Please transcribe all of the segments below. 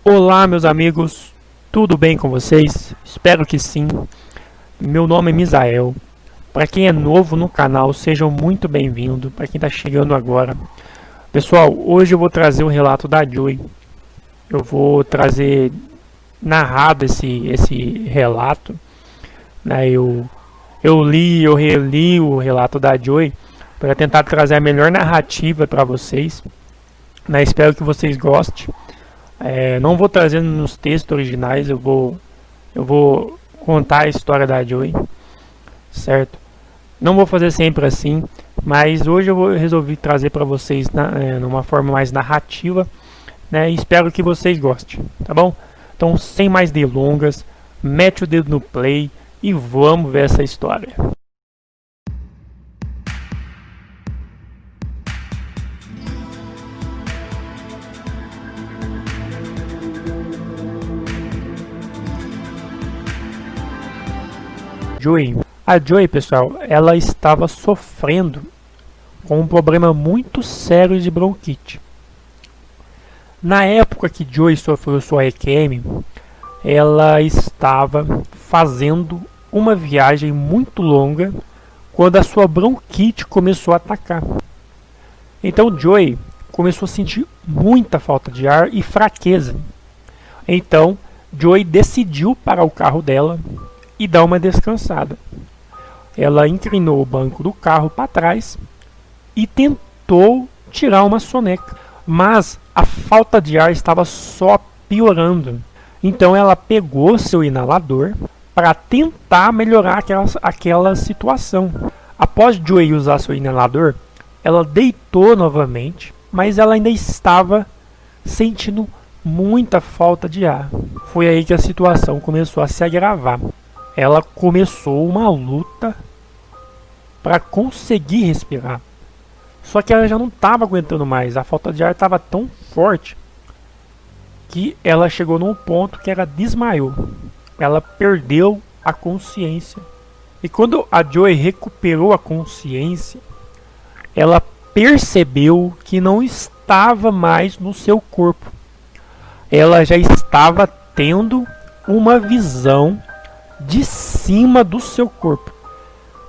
Olá, meus amigos, tudo bem com vocês? Espero que sim. Meu nome é Misael. Para quem é novo no canal, sejam muito bem-vindos. Para quem está chegando agora, pessoal, hoje eu vou trazer o relato da Joy. Eu vou trazer narrado esse relato, né? Eu reli o relato da Joy para tentar trazer a melhor narrativa para vocês, né? Espero que vocês gostem. Não vou trazer nos textos originais, eu vou contar a história da Joy, certo? Não vou fazer sempre assim, mas hoje eu resolvi trazer para vocês numa forma mais narrativa, né? E espero que vocês gostem, tá bom? Então, sem mais delongas, mete o dedo no play e vamos ver essa história. A Joy, pessoal, ela estava sofrendo com um problema muito sério de bronquite. Na época que Joy sofreu sua EQM, ela estava fazendo uma viagem muito longa quando a sua bronquite começou a atacar. Então Joy começou a sentir muita falta de ar e fraqueza. Então Joy decidiu parar o carro dela e dar uma descansada. Ela inclinou o banco do carro para trás e tentou tirar uma soneca, mas a falta de ar estava só piorando. Então ela pegou seu inalador para tentar melhorar aquela situação. Após Joy usar seu inalador, ela deitou novamente, mas ela ainda estava sentindo muita falta de ar. Foi aí que a situação começou a se agravar. Ela começou uma luta para conseguir respirar. Só que ela já não estava aguentando mais. A falta de ar estava tão forte que ela chegou num ponto que ela desmaiou. Ela perdeu a consciência. E quando a Joy recuperou a consciência, ela percebeu que não estava mais no seu corpo. Ela já estava tendo uma visão de cima do seu corpo.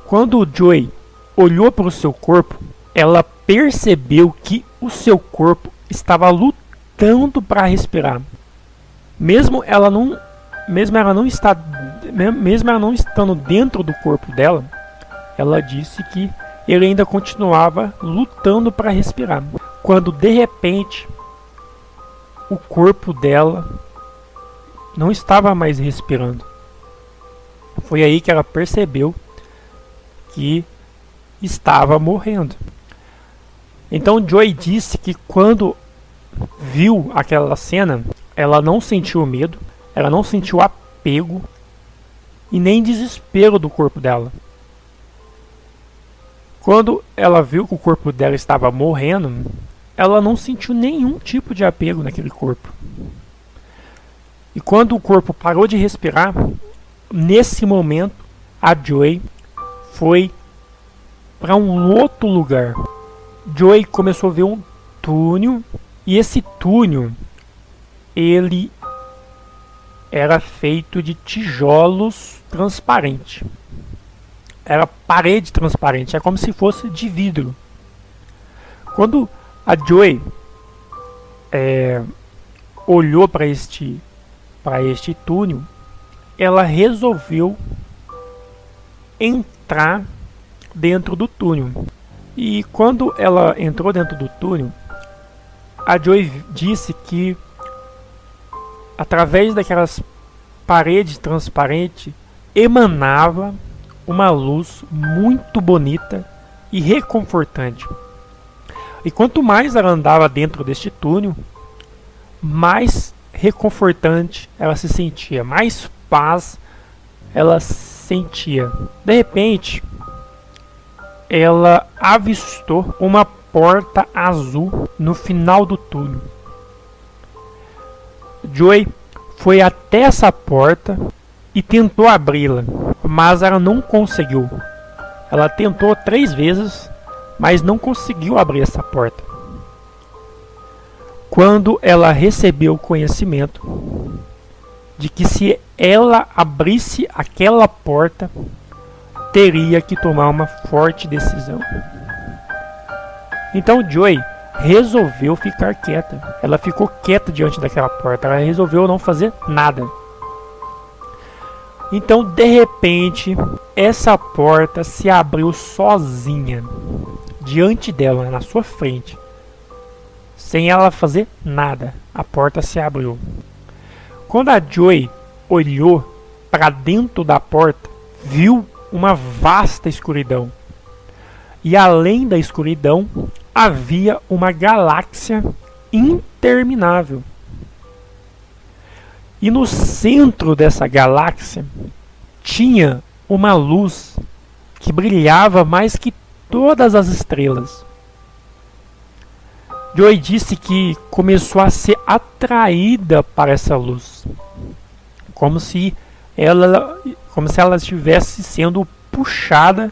Quando Joy olhou para o seu corpo, ela percebeu que o seu corpo estava lutando para respirar. Mesmo ela não estando dentro do corpo dela, ela disse que ele ainda continuava lutando para respirar. Quando de repente o corpo dela não estava mais respirando. Foi aí que ela percebeu que estava morrendo. Então Joy disse que quando viu aquela cena, ela não sentiu medo, ela não sentiu apego e nem desespero do corpo dela. Quando ela viu que o corpo dela estava morrendo, ela não sentiu nenhum tipo de apego naquele corpo. E quando o corpo parou de respirar, nesse momento, a Joy foi para um outro lugar. Joy começou a ver um túnel, e esse túnel ele era feito de tijolos transparentes. Era parede transparente, é como se fosse de vidro. Quando a Joy olhou para este túnel, ela resolveu entrar dentro do túnel. E quando ela entrou dentro do túnel, a Joy disse que através daquelas paredes transparentes emanava uma luz muito bonita e reconfortante. E quanto mais ela andava dentro deste túnel, mais reconfortante ela se sentia, mais paz ela sentia. De repente, ela avistou uma porta azul no final do túnel. Joy foi até essa porta e tentou abri-la, mas ela não conseguiu. Ela tentou 3 vezes, mas não conseguiu abrir essa porta. quando ela recebeu o conhecimento de que se ela abrisse aquela porta, teria que tomar uma forte decisão. Então Joy resolveu ficar quieta. Ela ficou quieta diante daquela porta. Ela resolveu não fazer nada. Então, de repente, essa porta se abriu sozinha diante dela, na sua frente, sem ela fazer nada. A porta se abriu. Quando a Joy olhou para dentro da porta, viu uma vasta escuridão. E além da escuridão, havia uma galáxia interminável. E no centro dessa galáxia tinha uma luz que brilhava mais que todas as estrelas. Joy disse que começou a ser atraída para essa luz, como se ela estivesse sendo puxada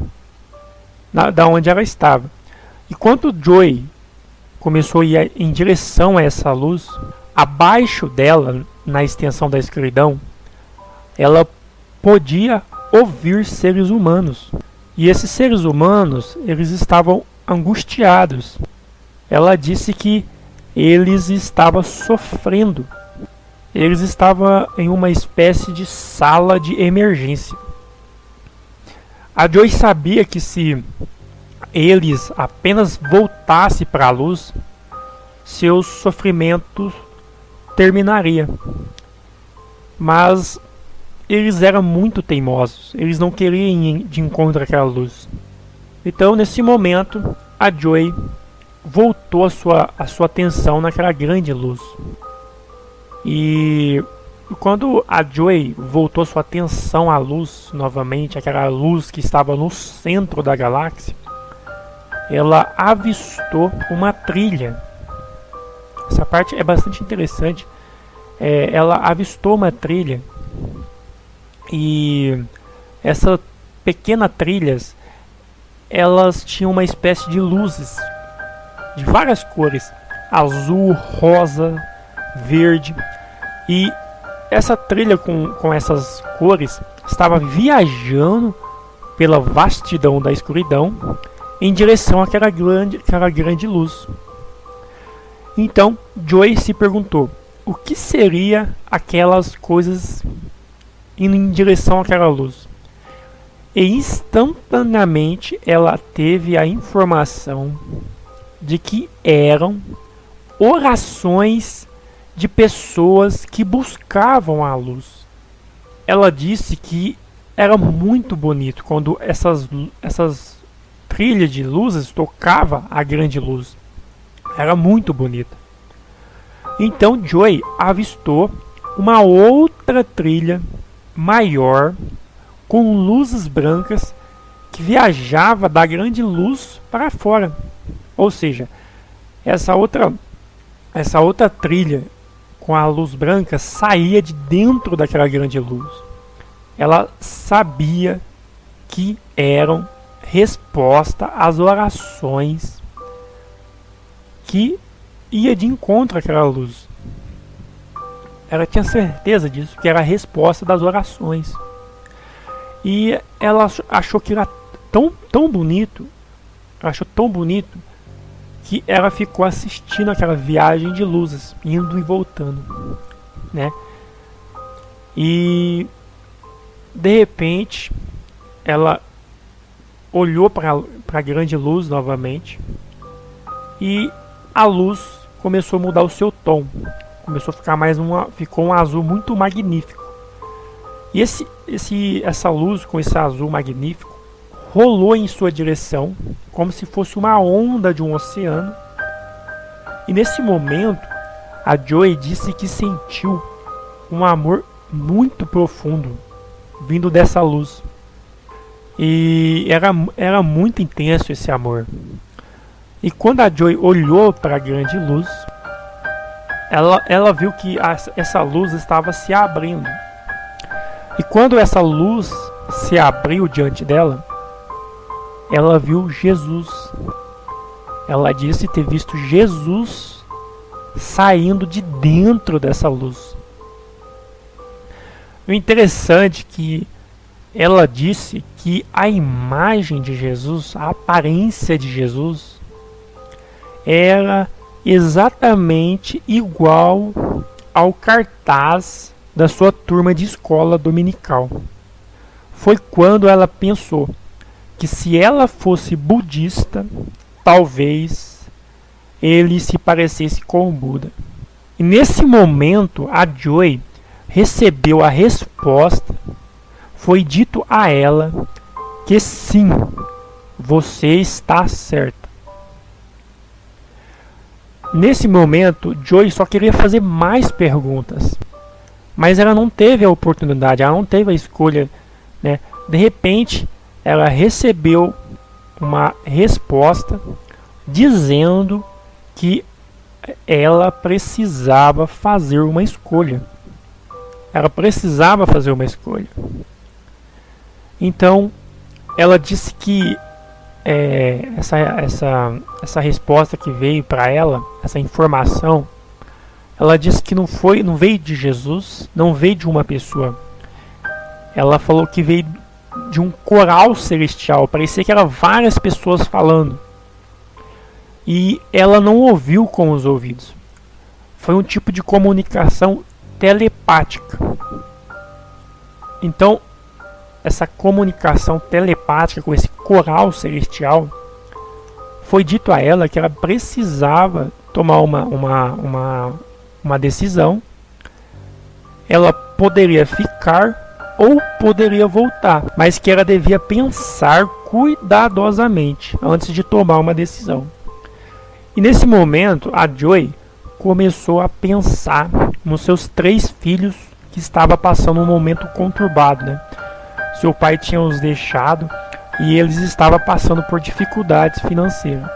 da onde ela estava. E quando Joy começou a ir em direção a essa luz, abaixo dela, na extensão da escuridão, ela podia ouvir seres humanos. E esses seres humanos, eles estavam angustiados. Ela disse que eles estavam sofrendo. Eles estavam em uma espécie de sala de emergência. A Joy sabia que se eles apenas voltassem para a luz, seus sofrimentos terminaria. Mas eles eram muito teimosos. Eles não queriam ir de encontro àquela luz. Então, nesse momento, a Joy voltou a sua atenção naquela grande luz. E quando a Joy voltou sua atenção à luz novamente, aquela luz que estava no centro da galáxia, ela avistou uma trilha. Essa parte é bastante interessante. Ela avistou uma trilha, e essas pequenas trilhas, elas tinham uma espécie de luzes de várias cores: azul, rosa, verde. E essa trilha com essas cores estava viajando pela vastidão da escuridão em direção àquela grande luz. Então Joy se perguntou: o que seria aquelas coisas indo em direção àquela luz? E instantaneamente ela teve a informação de que eram orações de pessoas que buscavam a luz. Ela disse que era muito bonito quando essas trilhas de luzes tocavam a grande luz. Era muito bonita. Então Joy avistou uma outra trilha maior, com luzes brancas, que viajava da grande luz para fora. Ou seja, essa outra trilha com a luz branca saía de dentro daquela grande luz. Ela sabia que eram resposta às orações que ia de encontro àquela luz. Ela tinha certeza disso, que era a resposta das orações. E ela achou que era tão bonito, achou tão bonito, que ela ficou assistindo aquela viagem de luzes, indo e voltando, né? E de repente ela olhou para a grande luz novamente, e a luz começou a mudar o seu tom. Começou a ficar ficou um azul muito magnífico. E essa luz com esse azul magnífico rolou em sua direção, como se fosse uma onda de um oceano. E nesse momento, a Joy disse que sentiu um amor muito profundo vindo dessa luz. E era muito intenso esse amor. E quando a Joy olhou para a grande luz, ela viu que essa luz estava se abrindo. E quando essa luz se abriu diante dela, ela viu Jesus. Ela disse ter visto Jesus saindo de dentro dessa luz. O interessante é que ela disse que a imagem de Jesus, a aparência de Jesus, era exatamente igual ao cartaz da sua turma de escola dominical. Foi quando ela pensou que se ela fosse budista, talvez ele se parecesse com o Buda. E nesse momento, a Joy recebeu a resposta. Foi dito a ela que sim, você está certa. Nesse momento, Joy só queria fazer mais perguntas, mas ela não teve a oportunidade, ela não teve a escolha, né? De repente, ela recebeu uma resposta dizendo que ela precisava fazer uma escolha. Ela precisava fazer uma escolha. Então, ela disse que essa resposta que veio para ela, essa informação, ela disse que não veio de Jesus, não veio de uma pessoa. Ela falou que veio de um coral celestial, parecia que eram várias pessoas falando. E ela não ouviu com os ouvidos. Foi um tipo de comunicação telepática. Então, essa comunicação telepática com esse coral celestial, foi dito a ela que ela precisava tomar uma decisão. Ela poderia ficar ou poderia voltar, mas que ela devia pensar cuidadosamente antes de tomar uma decisão. E nesse momento, a Joy começou a pensar nos seus 3 filhos que estavam passando um momento conturbado, né? Seu pai tinha os deixado e eles estavam passando por dificuldades financeiras.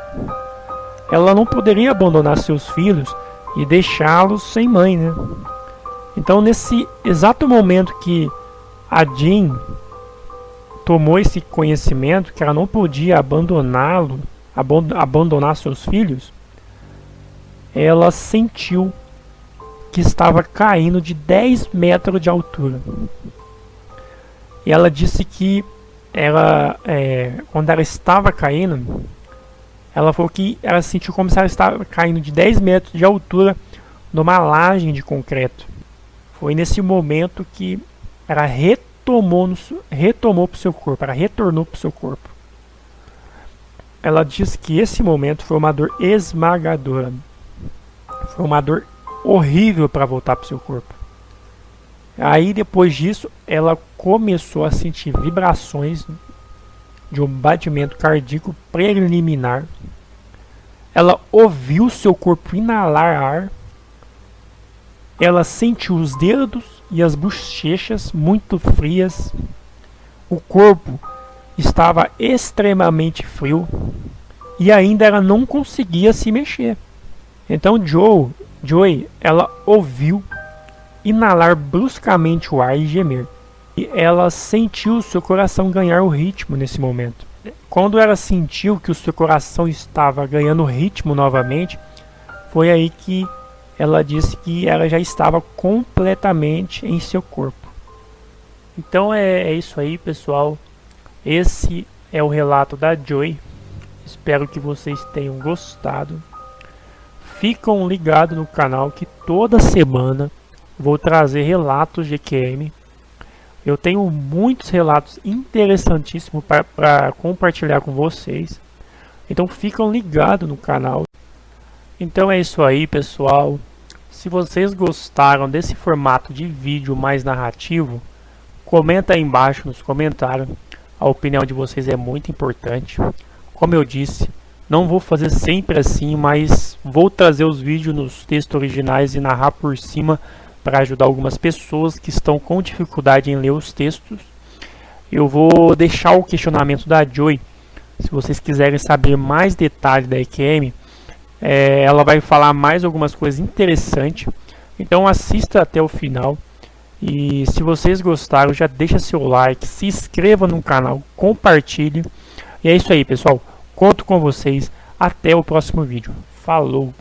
Ela não poderia abandonar seus filhos e deixá-los sem mãe, né? Então, nesse exato momento que a Jean tomou esse conhecimento que ela não podia abandonar seus filhos, ela sentiu que estava caindo de 10 metros de altura. E ela disse que quando ela estava caindo, ela falou que ela sentiu como se ela estava caindo de 10 metros de altura numa laje de concreto. Foi nesse momento que ela retornou para o seu corpo, ela retornou para o seu corpo. Ela disse que esse momento foi uma dor esmagadora. Foi uma dor horrível para voltar para o seu corpo. Aí depois disso, ela começou a sentir vibrações de um batimento cardíaco preliminar. Ela ouviu seu corpo inalar ar. Ela sentiu os dedos e as bochechas muito frias. O corpo estava extremamente frio e ainda ela não conseguia se mexer. Então Joy, ela ouviu inalar bruscamente o ar e gemer. E ela sentiu o seu coração ganhar o ritmo nesse momento. Quando ela sentiu que o seu coração estava ganhando ritmo novamente, foi aí que ela disse que ela já estava completamente em seu corpo. Então é isso aí, pessoal. Esse é o relato da Joy. Espero que vocês tenham gostado. Ficam ligados no canal que toda semana vou trazer relatos de EQM. Eu tenho muitos relatos interessantíssimos para compartilhar com vocês. Então ficam ligados no canal. Então é isso aí, pessoal. Se vocês gostaram desse formato de vídeo mais narrativo, comenta aí embaixo nos comentários. A opinião de vocês é muito importante. Como eu disse, não vou fazer sempre assim, mas vou trazer os vídeos nos textos originais e narrar por cima para ajudar algumas pessoas que estão com dificuldade em ler os textos. Eu vou deixar o questionamento da Joy. Se vocês quiserem saber mais detalhes da EQM, ela vai falar mais algumas coisas interessantes. Então assista até o final. E se vocês gostaram, já deixa seu like, se inscreva no canal, compartilhe. E é isso aí, pessoal. Conto com vocês. Até o próximo vídeo. Falou!